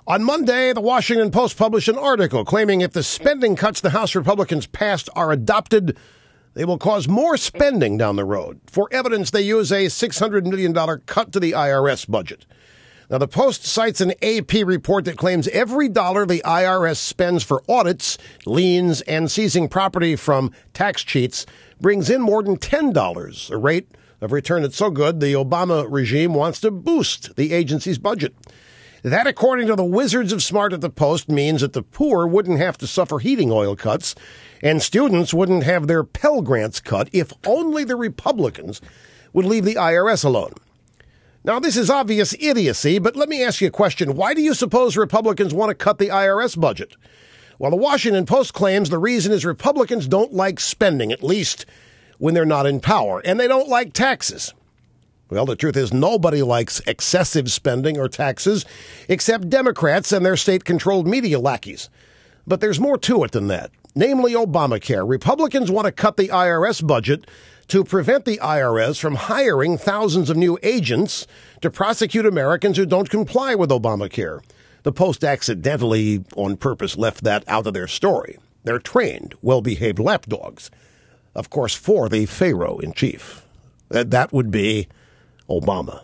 On Monday, the Washington Post published an article claiming if the spending cuts the House Republicans passed are adopted, they will cause more spending down the road. For evidence, they use a $600 million cut to the IRS budget. Now, the Post cites an AP report that claims every dollar the IRS spends for audits, liens, and seizing property from tax cheats brings in more than $10, a rate of return that's so good the Obama regime wants to boost the agency's budget. That, according to the wizards of smart at the Post, means that the poor wouldn't have to suffer heating oil cuts and students wouldn't have their Pell Grants cut if only the Republicans would leave the IRS alone. Now, this is obvious idiocy, but let me ask you a question. Why do you suppose Republicans want to cut the IRS budget? Well, the Washington Post claims the reason is Republicans don't like spending, at least when they're not in power, and they don't like taxes. Well, the truth is nobody likes excessive spending or taxes except Democrats and their state-controlled media lackeys. But there's more to it than that, namely Obamacare. Republicans want to cut the IRS budget to prevent the IRS from hiring thousands of new agents to prosecute Americans who don't comply with Obamacare. The Post accidentally, on purpose, left that out of their story. They're trained, well-behaved lapdogs. Of course, for the Pharaoh-in-Chief. That would be Obama.